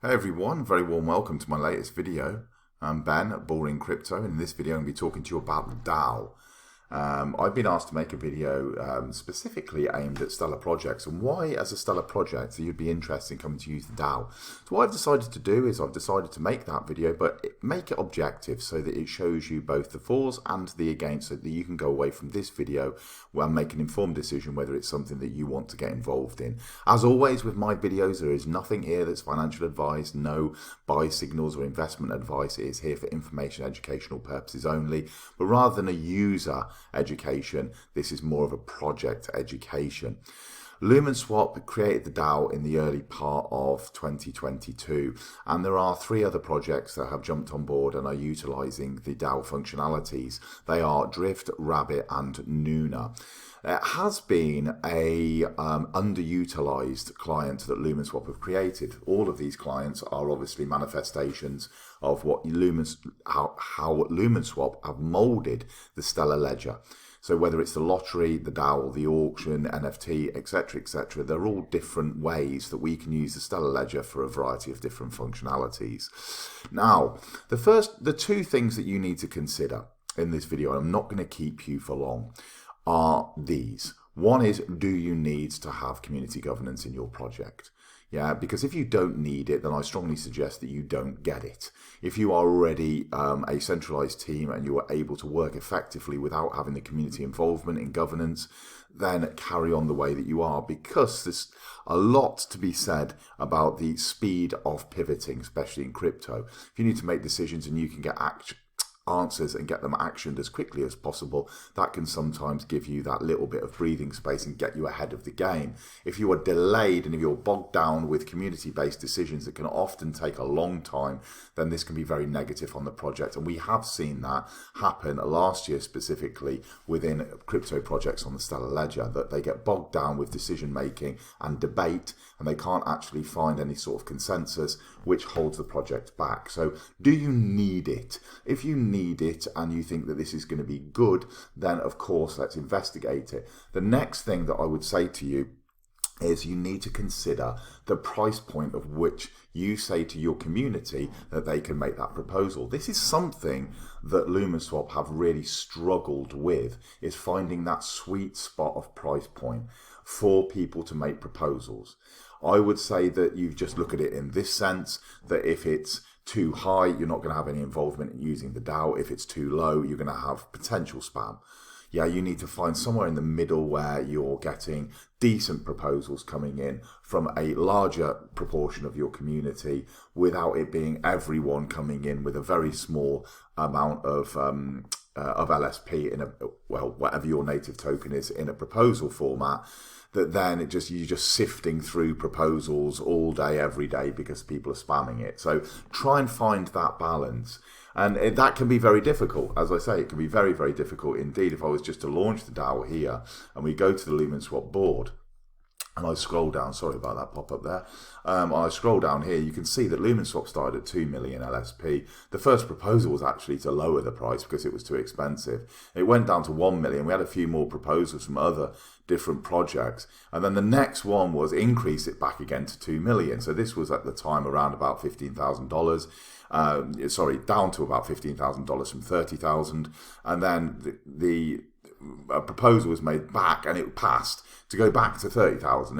Hey everyone, very warm welcome to my latest video. I'm Ben at Boring Crypto, and in this video I'm going to be talking to you about the DAO. I've been asked to make a video specifically aimed at Stellar projects and why, as a Stellar project, you'd be interested in coming to use the DAO. So what I've decided to do is I've decided to make that video, but make it objective so that it shows you both the fors and the against, so that you can go away from this video and make an informed decision whether it's something that you want to get involved in. As always with my videos, there is nothing here that's financial advice, no buy signals or investment advice. It is here for information, educational purposes only, but rather than a user education, this is more of a project education. Lumenswap created the DAO in the early part of 2022, and there are 3 other projects that have jumped on board and are utilizing the DAO functionalities. They are Drift, Rabbit and Nuna. It has been a underutilized client that Lumenswap have created. All of these clients are obviously manifestations of what how Lumenswap have molded the Stellar Ledger. So whether it's the lottery, the DAO, the auction, NFT, etc., they're all different ways that we can use the Stellar Ledger for a variety of different functionalities. Now, the 2 things that you need to consider in this video, and I'm not going to keep you for long, are these. One is, do you need to have community governance in your project? Yeah, because if you don't need it, then I strongly suggest that you don't get it. If you are already a centralized team and you are able to work effectively without having the community involvement in governance, then carry on the way that you are, because there's a lot to be said about the speed of pivoting, especially in crypto. If you need to make decisions and you can get answers and get them actioned as quickly as possible, that can sometimes give you that little bit of breathing space and get you ahead of the game. If you are delayed and if you're bogged down with community-based decisions that can often take a long time, then this can be very negative on the project. And we have seen that happen last year specifically within crypto projects on the Stellar Ledger, that they get bogged down with decision making and debate, and they can't actually find any sort of consensus, which holds the project back. So do you need it? If you need it and you think that this is going to be good, then of course let's investigate it. The next thing that I would say to you is you need to consider the price point of which you say to your community that they can make that proposal. This is something that Lumenswap have really struggled with, is finding that sweet spot of price point for people to make proposals. I would say that you just look at it in this sense, that if it's too high, you're not going to have any involvement in using the DAO. If it's too low, you're going to have potential spam. Yeah, you need to find somewhere in the middle where you're getting decent proposals coming in from a larger proportion of your community without it being everyone coming in with a very small amount of LSP in whatever your native token is in a proposal format. That then you're just sifting through proposals all day, every day, because people are spamming it. So try and find that balance. And that can be very difficult. As I say, it can be very, very difficult indeed. If I was just to launch the DAO here and we go to the Lumenswap board, and I scroll down, sorry about that pop up there. I scroll down here, you can see that Lumenswap started at 2 million LSP. The first proposal was actually to lower the price because it was too expensive. It went down to 1 million. We had a few more proposals from other different projects. And then the next one was increase it back again to 2 million. So this was at the time around about $15,000. Down to about $15,000 from 30,000. And then a proposal was made back and it passed to go back to 30,000.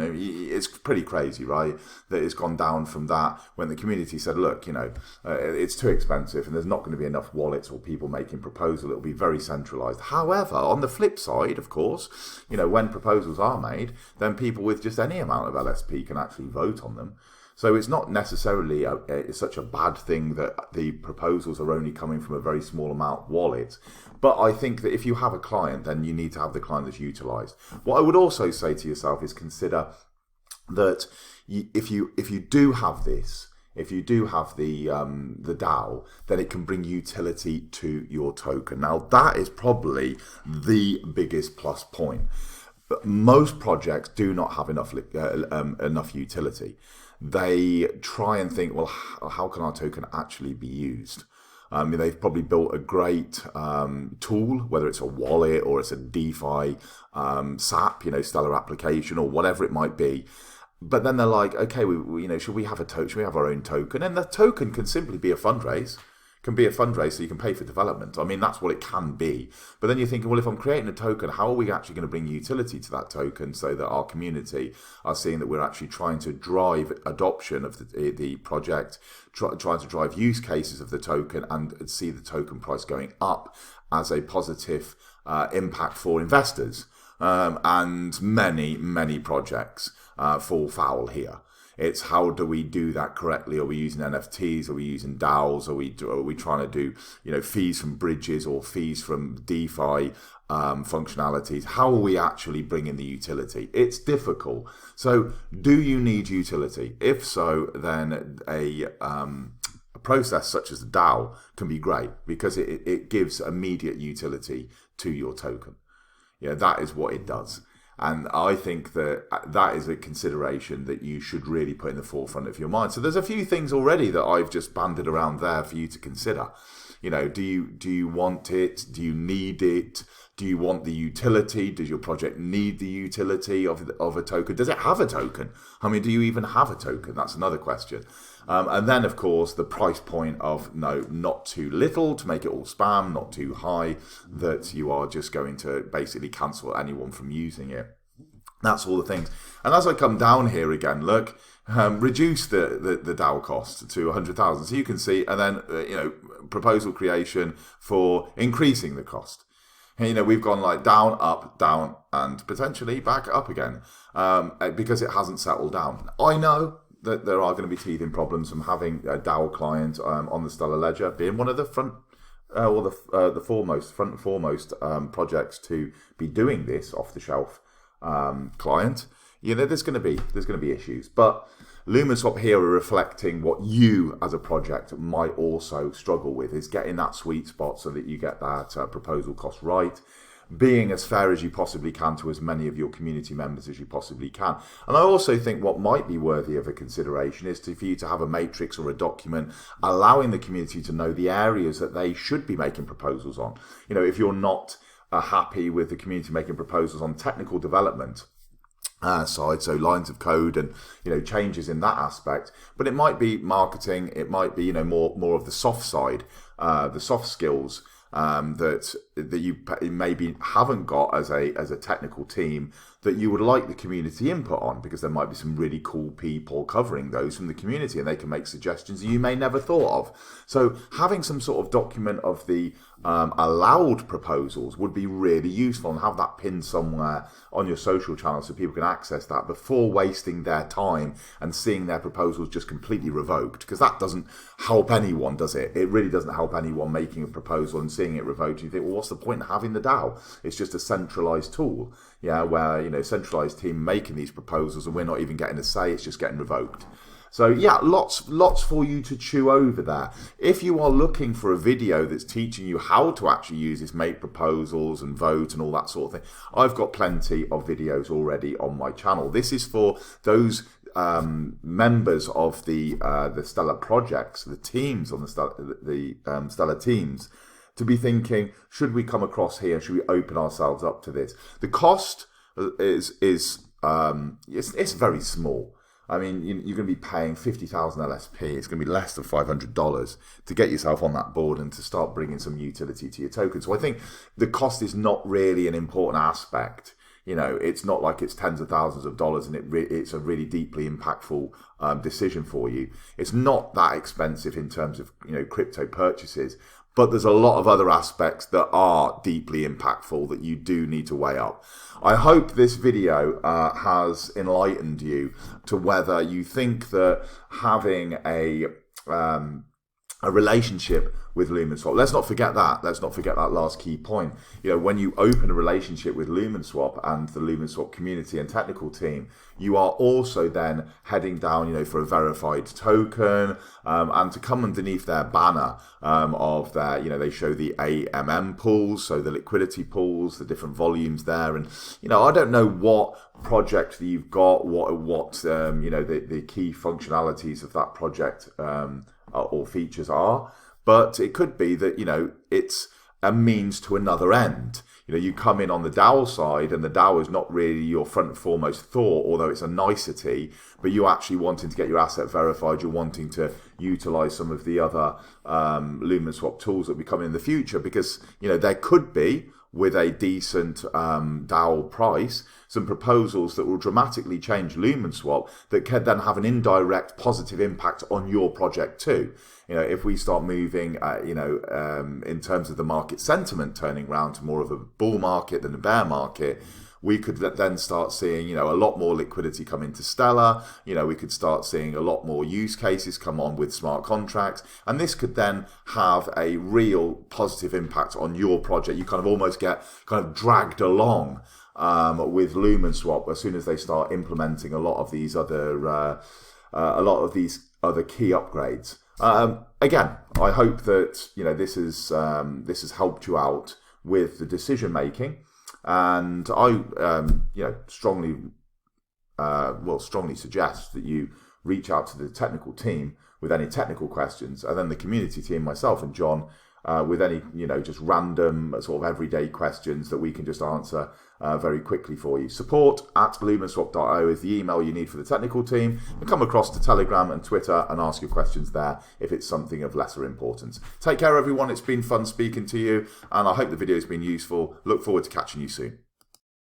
It's pretty crazy, right? That it's gone down from that when the community said, look, it's too expensive and there's not going to be enough wallets or people making proposals. It'll be very centralized. However, on the flip side, of course, when proposals are made, then people with just any amount of LSP can actually vote on them. So it's not necessarily such a bad thing that the proposals are only coming from a very small amount wallet. But I think that if you have a client, then you need to have the client that's utilized. What I would also say to yourself is consider that if you do have this, if you do have the DAO, then it can bring utility to your token. Now, that is probably the biggest plus point. But most projects do not have enough utility. They try and think, well, how can our token actually be used? They've probably built a great tool, whether it's a wallet or it's a DeFi SAP, Stellar application or whatever it might be. but then they're like, okay, should we have a token? Should we have our own token? And the token can simply be a fundraise. Can be a fundraise so you can pay for development. I mean, that's what it can be. But then you're thinking, well, if I'm creating a token, how are we actually going to bring utility to that token so that our community are seeing that we're actually trying to drive adoption of the project, trying to drive use cases of the token and see the token price going up as a positive impact for investors. And many projects fall foul here. It's how do we do that correctly? Are we using NFTs? Are we using DAOs? Are we trying to do fees from bridges or fees from DeFi functionalities? How are we actually bringing the utility? It's difficult. So do you need utility? If so, then a process such as the DAO can be great because it gives immediate utility to your token. Yeah, that is what it does. And I think that is a consideration that you should really put in the forefront of your mind. So there's a few things already that I've just banded around there for you to consider. Do you want it? Do you need it? Do you want the utility? Does your project need the utility of a token? Does it have a token? I mean, do you even have a token? That's another question. And then, of course, the price point of not too little to make it all spam, not too high that you are just going to basically cancel anyone from using it. That's all the things. And as I come down here again, look, reduce the DAO cost to 100,000. So you can see, and then, proposal creation for increasing the cost. And, we've gone like down, and potentially back up again because it hasn't settled down. I know that there are going to be teething problems from having a DAO client on the Stellar Ledger being one of the front and foremost projects to be doing this off the shelf client. There's going to be issues, but Lumenswap here are reflecting what you as a project might also struggle with, is getting that sweet spot so that you get that proposal cost right, being as fair as you possibly can to as many of your community members as you possibly can. And I also think what might be worthy of a consideration is for you to have a matrix or a document allowing the community to know the areas that they should be making proposals on. If you're not happy with the community making proposals on technical development side, so lines of code and changes in that aspect, but it might be marketing, it might be more of the soft side, the soft skills that you maybe haven't got as a technical team that you would like the community input on, because there might be some really cool people covering those from the community and they can make suggestions you may never thought of. So having some sort of document of the allowed proposals would be really useful, and have that pinned somewhere on your social channel so people can access that before wasting their time and seeing their proposals just completely revoked, because that doesn't help anyone, does it? It really doesn't help anyone making a proposal and seeing it revoked. You think, well, what's the point in having the DAO? It's just a centralized tool, where centralized team making these proposals and we're not even getting a say, it's just getting revoked. So yeah, lots for you to chew over there. If you are looking for a video that's teaching you how to actually use this, make proposals and vote and all that sort of thing, I've got plenty of videos already on my channel. This is for those members of the Stellar projects, the teams on the Stellar teams, to be thinking, should we come across here? Should we open ourselves up to this? The cost is it's very small. I mean, you're going to be paying 50,000 LSP. It's going to be less than $500 to get yourself on that board and to start bringing some utility to your token. So I think the cost is not really an important aspect. It's not like it's tens of thousands of dollars and it's a really deeply impactful decision for you. It's not that expensive in terms of crypto purchases. But there's a lot of other aspects that are deeply impactful that you do need to weigh up. I hope this video has enlightened you to whether you think that having a relationship with Lumenswap. Let's not forget that. Let's not forget that last key point. When you open a relationship with Lumenswap and the Lumenswap community and technical team, you are also then heading down, for a verified token, and to come underneath their banner of their, they show the AMM pools, so the liquidity pools, the different volumes there, and I don't know what project that you've got, what the key functionalities of that project or features are. But it could be that, it's a means to another end. You know, you come in on the DAO side, and the DAO is not really your front and foremost thought, although it's a nicety, but you're actually wanting to get your asset verified. You're wanting to utilize some of the other Lumenswap tools that will be coming in the future, because, you know, there could be, with a decent DAO price, some proposals that will dramatically change Lumenswap that can then have an indirect positive impact on your project too. You know, if we start moving, in terms of the market sentiment turning around to more of a bull market than a bear market, we could then start seeing, you know, a lot more liquidity come into Stellar. You know, we could start seeing a lot more use cases come on with smart contracts. And this could then have a real positive impact on your project. You kind of almost get kind of dragged along with Lumenswap as soon as they start implementing a lot of these other key upgrades. Again, I hope that, you know, this has helped you out with the decision making. And I, strongly suggest that you reach out to the technical team with any technical questions, and then the community team, myself and John, with any, you know, just random sort of everyday questions that we can just answer very quickly for you. Support@Lumenswap DAO is the email you need for the technical team, and come across to Telegram and Twitter and ask your questions there if it's something of lesser importance. Take care, everyone. It's been fun speaking to you, and I hope the video has been useful. Look forward to catching you soon.